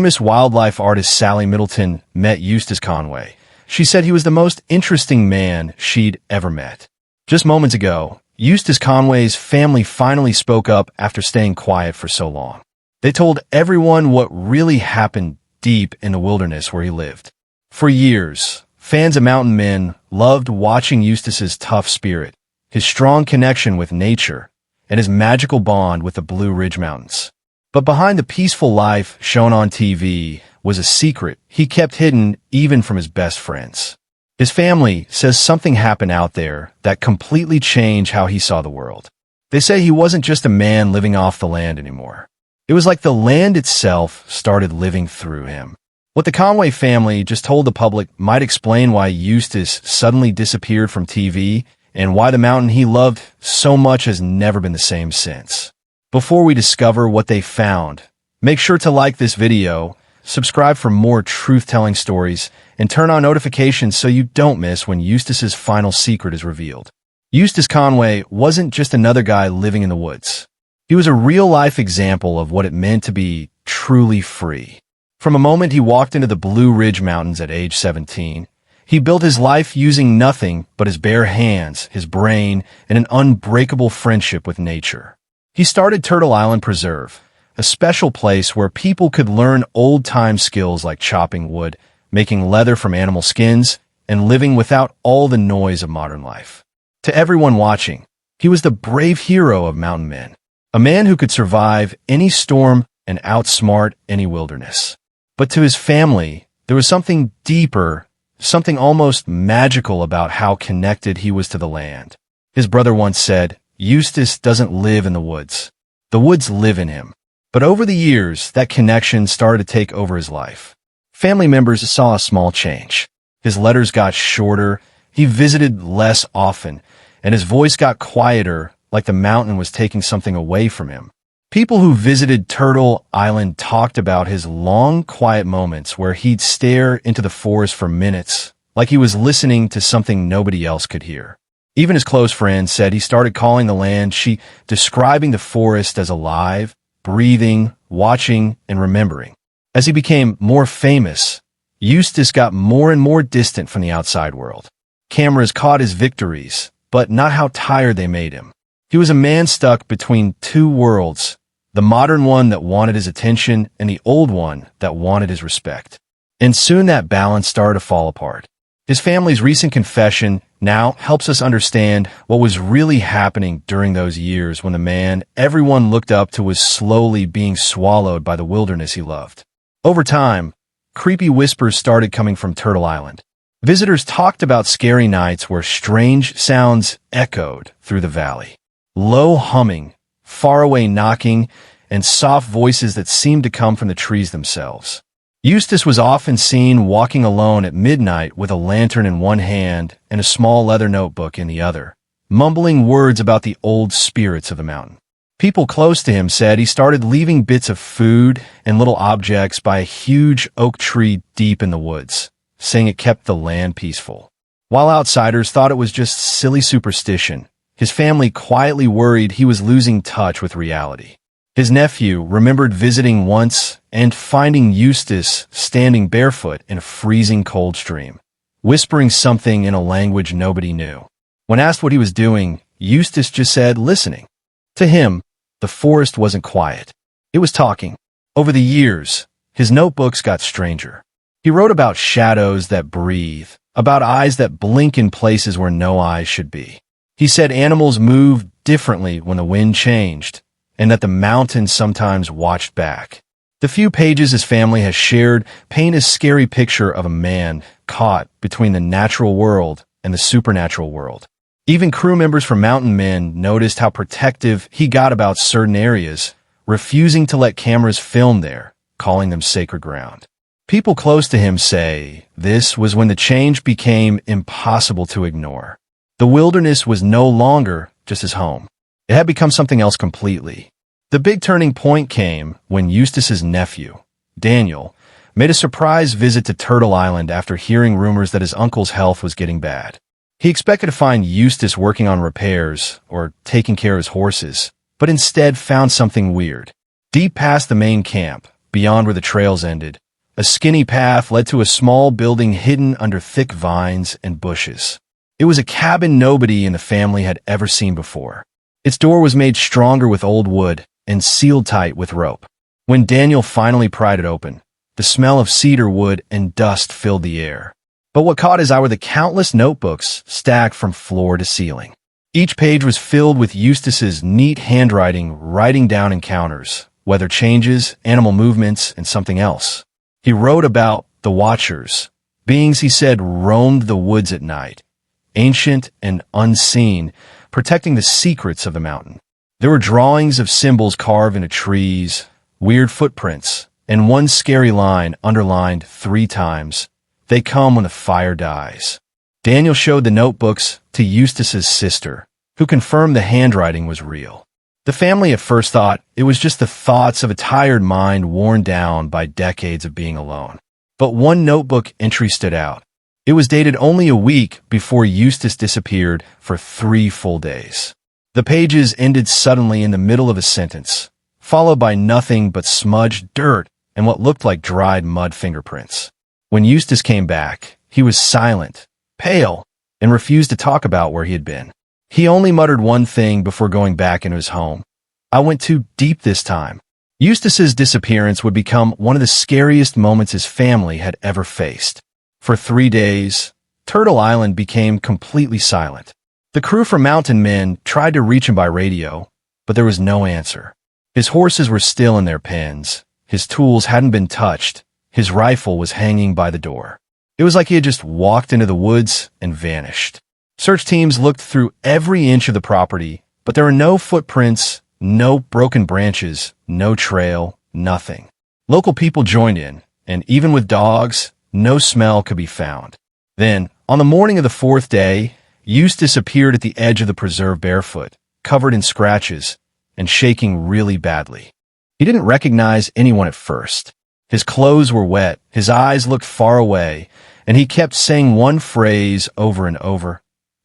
Famous wildlife artist Sally Middleton met Eustace Conway. She said he was the most interesting man she'd ever met. Just moments ago, Eustace Conway's family finally spoke up after staying quiet for so long. They told everyone what really happened deep in the wilderness where he lived. For years, fans of mountain men loved watching Eustace's tough spirit, his strong connection with nature, and his magical bond with the Blue Ridge Mountains. But behind the peaceful life shown on TV was a secret he kept hidden even from his best friends. His family says something happened out there that completely changed how he saw the world. They say he wasn't just a man living off the land anymore. It was like the land itself started living through him. What the Conway family just told the public might explain why Eustace suddenly disappeared from TV and why the mountain he loved so much has never been the same since. Before we discover what they found, make sure to like this video, subscribe for more truth-telling stories, and turn on notifications so you don't miss when Eustace's final secret is revealed. Eustace Conway wasn't just another guy living in the woods. He was a real-life example of what it meant to be truly free. From a moment he walked into the Blue Ridge Mountains at age 17, he built his life using nothing but his bare hands, his brain, and an unbreakable friendship with nature. He started Turtle Island Preserve, a special place where people could learn old-time skills like chopping wood, making leather from animal skins, and living without all the noise of modern life. To everyone watching, he was the brave hero of mountain men, a man who could survive any storm and outsmart any wilderness. But to his family, there was something deeper, something almost magical about how connected he was to the land. His brother once said, "Eustace doesn't live in the woods. The woods live in him." But over the years, that connection started to take over his life. Family members saw a small change. His letters got shorter, he visited less often, and his voice got quieter, like the mountain was taking something away from him. People who visited Turtle Island talked about his long, quiet moments where he'd stare into the forest for minutes, like he was listening to something nobody else could hear. Even his close friends said he started calling the land describing the forest as alive, breathing, watching, and remembering. As he became more famous, Eustace got more and more distant from the outside world. Cameras caught his victories, but not how tired they made him. He was a man stuck between two worlds, the modern one that wanted his attention and the old one that wanted his respect. And soon that balance started to fall apart. His family's recent confession now helps us understand what was really happening during those years when the man everyone looked up to was slowly being swallowed by the wilderness he loved. Over time, creepy whispers started coming from Turtle Island. Visitors talked about scary nights where strange sounds echoed through the valley. Low humming, faraway knocking, and soft voices that seemed to come from the trees themselves. Eustace was often seen walking alone at midnight with a lantern in one hand and a small leather notebook in the other, mumbling words about the old spirits of the mountain. People close to him said he started leaving bits of food and little objects by a huge oak tree deep in the woods, saying it kept the land peaceful. While outsiders thought it was just silly superstition, his family quietly worried he was losing touch with reality. His nephew remembered visiting once and finding Eustace standing barefoot in a freezing cold stream, whispering something in a language nobody knew. When asked what he was doing, Eustace just said, listening. To him, the forest wasn't quiet. It was talking. Over the years, his notebooks got stranger. He wrote about shadows that breathe, about eyes that blink in places where no eyes should be. He said animals moved differently when the wind changed, and that the mountains sometimes watched back. The few pages his family has shared paint a scary picture of a man caught between the natural world and the supernatural world. Even crew members from Mountain Men noticed how protective he got about certain areas, refusing to let cameras film there, calling them sacred ground. People close to him say this was when the change became impossible to ignore. The wilderness was no longer just his home. It had become something else completely. The big turning point came when Eustace's nephew, Daniel, made a surprise visit to Turtle Island after hearing rumors that his uncle's health was getting bad. He expected to find Eustace working on repairs or taking care of his horses, but instead found something weird. Deep past the main camp, beyond where the trails ended. A skinny path led to a small building hidden under thick vines and bushes. It was a cabin nobody in the family had ever seen before. Its door was made stronger with old wood and sealed tight with rope. When Daniel finally pried it open, the smell of cedar wood and dust filled the air. But what caught his eye were the countless notebooks stacked from floor to ceiling. Each page was filled with Eustace's neat handwriting, writing down encounters, weather changes, animal movements, and something else. He wrote about the Watchers, beings he said roamed the woods at night, ancient and unseen, protecting the secrets of the mountain. There were drawings of symbols carved into trees, weird footprints, and one scary line underlined 3 times. They come when the fire dies. Daniel showed the notebooks to Eustace's sister, who confirmed the handwriting was real. The family at first thought it was just the thoughts of a tired mind worn down by decades of being alone. But one notebook entry stood out. It was dated only a week before Eustace disappeared for 3 full days. The pages ended suddenly in the middle of a sentence, followed by nothing but smudged dirt and what looked like dried mud fingerprints. When Eustace came back, he was silent, pale, and refused to talk about where he had been. He only muttered one thing before going back into his home. I went too deep this time. Eustace's disappearance would become one of the scariest moments his family had ever faced. For 3 days, Turtle Island became completely silent. The crew from Mountain Men tried to reach him by radio, but there was no answer. His horses were still in their pens. His tools hadn't been touched. His rifle was hanging by the door. It was like he had just walked into the woods and vanished. Search teams looked through every inch of the property, but there were no footprints, no broken branches, no trail, nothing. Local people joined in, and even with dogs, no smell could be found. Then, on the morning of the 4th day, Eustace appeared at the edge of the preserve barefoot, covered in scratches, and shaking really badly. He didn't recognize anyone at first. His clothes were wet, his eyes looked far away, and he kept saying one phrase over and over.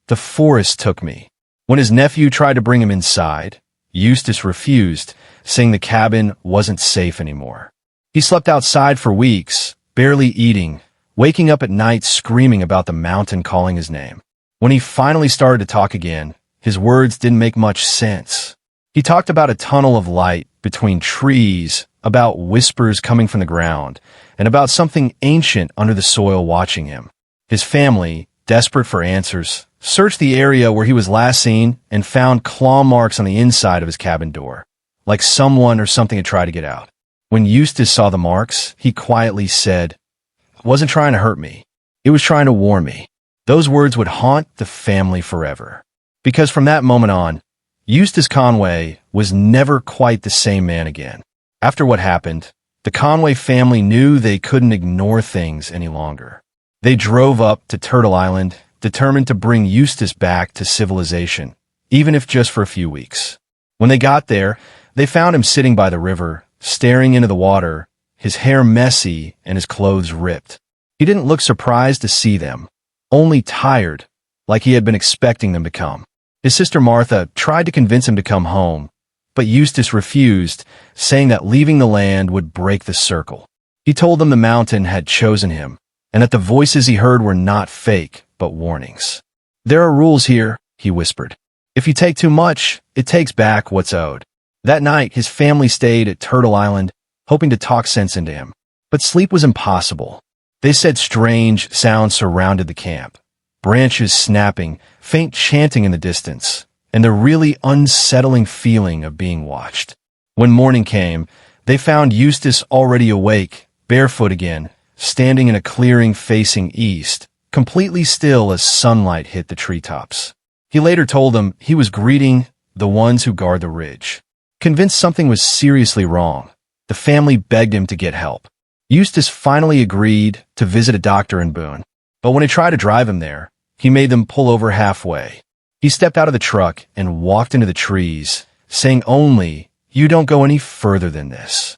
The forest took me. When his nephew tried to bring him inside, Eustace refused, saying the cabin wasn't safe anymore. He slept outside for weeks, barely eating, waking up at night screaming about the mountain calling his name. When he finally started to talk again, his words didn't make much sense. He talked about a tunnel of light between trees, about whispers coming from the ground, and about something ancient under the soil watching him. His family, desperate for answers, searched the area where he was last seen and found claw marks on the inside of his cabin door, like someone or something had tried to get out. When Eustace saw the marks, he quietly said, "It wasn't trying to hurt me. It was trying to warn me." Those words would haunt the family forever. Because from that moment on, Eustace Conway was never quite the same man again. After what happened, the Conway family knew they couldn't ignore things any longer. They drove up to Turtle Island, determined to bring Eustace back to civilization, even if just for a few weeks. When they got there, they found him sitting by the river, staring into the water, his hair messy and his clothes ripped. He didn't look surprised to see them, only tired, like he had been expecting them to come. His sister Martha tried to convince him to come home, but Eustace refused, saying that leaving the land would break the circle. He told them the mountain had chosen him, and that the voices he heard were not fake, but warnings. "There are rules here," he whispered. "If you take too much, it takes back what's owed." That night, his family stayed at Turtle Island, hoping to talk sense into him. But sleep was impossible. They said strange sounds surrounded the camp. Branches snapping, faint chanting in the distance, and the really unsettling feeling of being watched. When morning came, they found Eustace already awake, barefoot again, standing in a clearing facing east, completely still as sunlight hit the treetops. He later told them he was greeting the ones who guard the ridge. Convinced something was seriously wrong, the family begged him to get help. Eustace finally agreed to visit a doctor in Boone, but when he tried to drive him there, he made them pull over halfway. He stepped out of the truck and walked into the trees, saying only, "You don't go any further than this."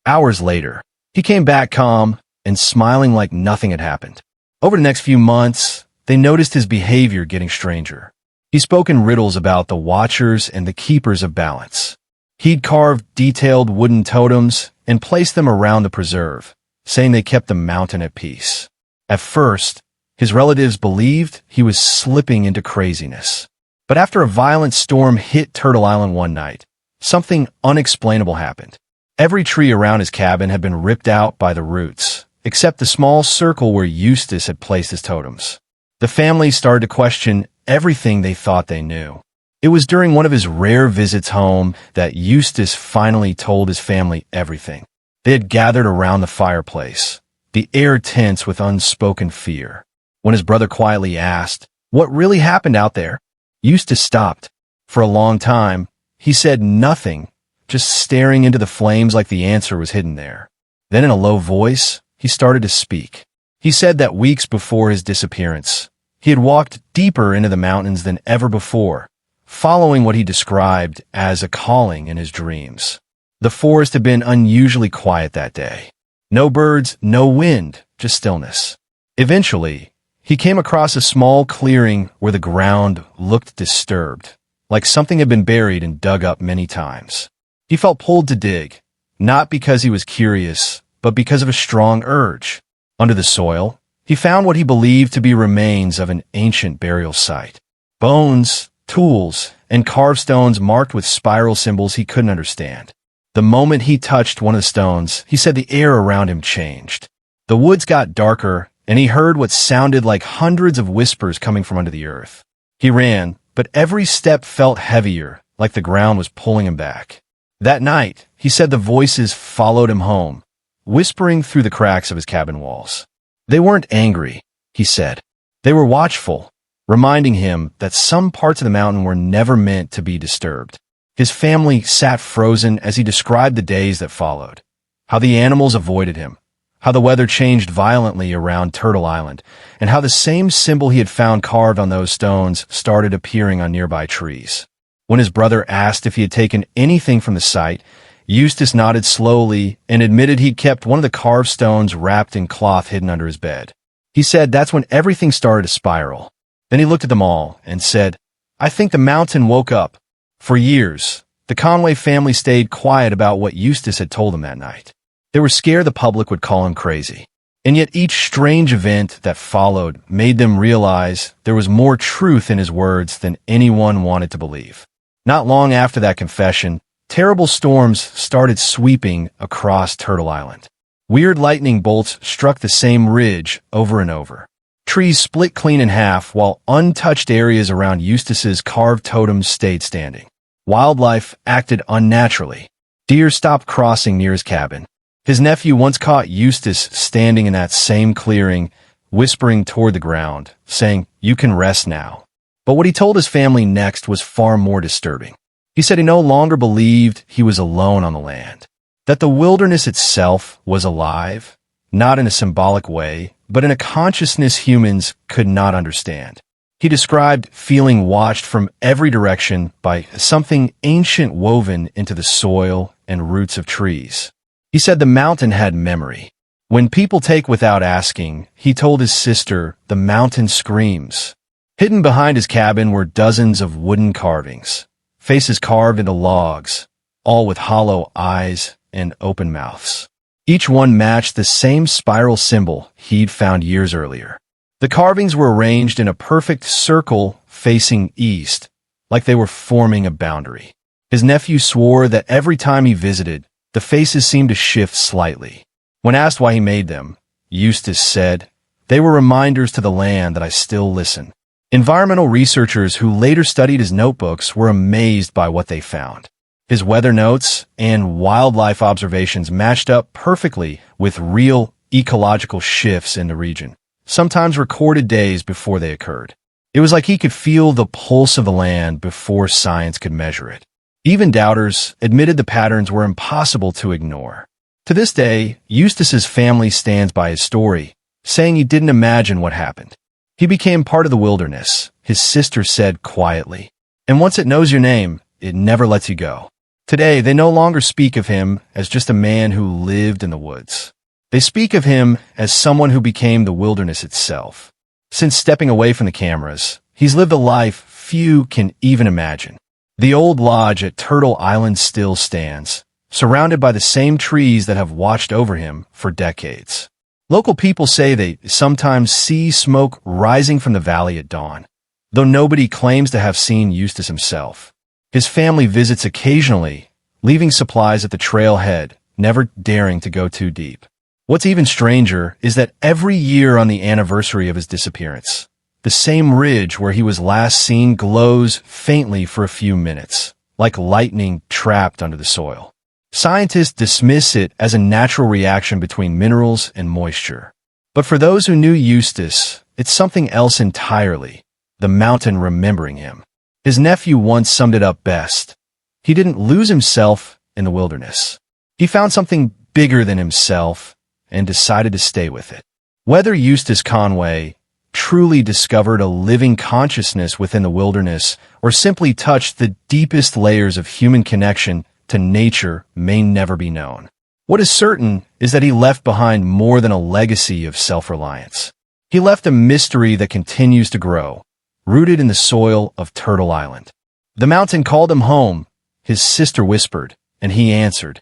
Hours later, he came back calm and smiling like nothing had happened. Over the next few months, they noticed his behavior getting stranger. He spoke in riddles about the Watchers and the Keepers of Balance. He'd carved detailed wooden totems and placed them around the preserve, saying they kept the mountain at peace. At first, his relatives believed he was slipping into craziness. But after a violent storm hit Turtle Island one night, something unexplainable happened. Every tree around his cabin had been ripped out by the roots, except the small circle where Eustace had placed his totems. The family started to question everything they thought they knew. It was during one of his rare visits home that Eustace finally told his family everything. They had gathered around the fireplace, the air tense with unspoken fear. When his brother quietly asked, "What really happened out there?" Eustace stopped. For a long time, he said nothing, just staring into the flames like the answer was hidden there. Then in a low voice, he started to speak. He said that weeks before his disappearance, he had walked deeper into the mountains than ever before, following what he described as a calling in his dreams. The forest had been unusually quiet that day. No birds, no wind, just stillness. Eventually, he came across a small clearing where the ground looked disturbed, like something had been buried and dug up many times. He felt pulled to dig, not because he was curious, but because of a strong urge. Under the soil, he found what he believed to be remains of an ancient burial site. Bones, tools, and carved stones marked with spiral symbols he couldn't understand. The moment he touched one of the stones, he said the air around him changed. The woods got darker, and he heard what sounded like hundreds of whispers coming from under the earth. He ran, but every step felt heavier, like the ground was pulling him back. That night, he said the voices followed him home, whispering through the cracks of his cabin walls. They weren't angry, he said. They were watchful, reminding him that some parts of the mountain were never meant to be disturbed. His family sat frozen as he described the days that followed, how the animals avoided him, how the weather changed violently around Turtle Island, and how the same symbol he had found carved on those stones started appearing on nearby trees. When his brother asked if he had taken anything from the site, Eustace nodded slowly and admitted he'd kept one of the carved stones wrapped in cloth hidden under his bed. He said that's when everything started to spiral. Then he looked at them all and said, "I think the mountain woke up." For years, the Conway family stayed quiet about what Eustace had told them that night. They were scared the public would call him crazy. And yet each strange event that followed made them realize there was more truth in his words than anyone wanted to believe. Not long after that confession, terrible storms started sweeping across Turtle Island. Weird lightning bolts struck the same ridge over and over. Trees split clean in half while untouched areas around Eustace's carved totems stayed standing. Wildlife acted unnaturally. Deer stopped crossing near his cabin. His nephew once caught Eustace standing in that same clearing, whispering toward the ground, saying, "You can rest now." But what he told his family next was far more disturbing. He said he no longer believed he was alone on the land, that the wilderness itself was alive, not in a symbolic way, but in a consciousness humans could not understand. He described feeling watched from every direction by something ancient woven into the soil and roots of trees. He said the mountain had memory. When people take without asking, he told his sister, the mountain screams. Hidden behind his cabin were dozens of wooden carvings, faces carved into logs, all with hollow eyes and open mouths. Each one matched the same spiral symbol he'd found years earlier. The carvings were arranged in a perfect circle facing east, like they were forming a boundary. His nephew swore that every time he visited, the faces seemed to shift slightly. When asked why he made them, Eustace said, "They were reminders to the land that I still listen." Environmental researchers who later studied his notebooks were amazed by what they found. His weather notes and wildlife observations matched up perfectly with real ecological shifts in the region, sometimes recorded days before they occurred. It was like he could feel the pulse of the land before science could measure it. Even doubters admitted the patterns were impossible to ignore. To this day, Eustace's family stands by his story, saying he didn't imagine what happened. He became part of the wilderness, his sister said quietly. And once it knows your name, it never lets you go. Today, they no longer speak of him as just a man who lived in the woods. They speak of him as someone who became the wilderness itself. Since stepping away from the cameras, he's lived a life few can even imagine. The old lodge at Turtle Island still stands, surrounded by the same trees that have watched over him for decades. Local people say they sometimes see smoke rising from the valley at dawn, though nobody claims to have seen Eustace himself. His family visits occasionally, leaving supplies at the trailhead, never daring to go too deep. What's even stranger is that every year on the anniversary of his disappearance, the same ridge where he was last seen glows faintly for a few minutes, like lightning trapped under the soil. Scientists dismiss it as a natural reaction between minerals and moisture. But for those who knew Eustace, it's something else entirely, the mountain remembering him. His nephew once summed it up best. He didn't lose himself in the wilderness. He found something bigger than himself and decided to stay with it. Whether Eustace Conway truly discovered a living consciousness within the wilderness or simply touched the deepest layers of human connection to nature may never be known. What is certain is that he left behind more than a legacy of self-reliance. He left a mystery that continues to grow, rooted in the soil of Turtle Island. The mountain called him home, his sister whispered, and he answered,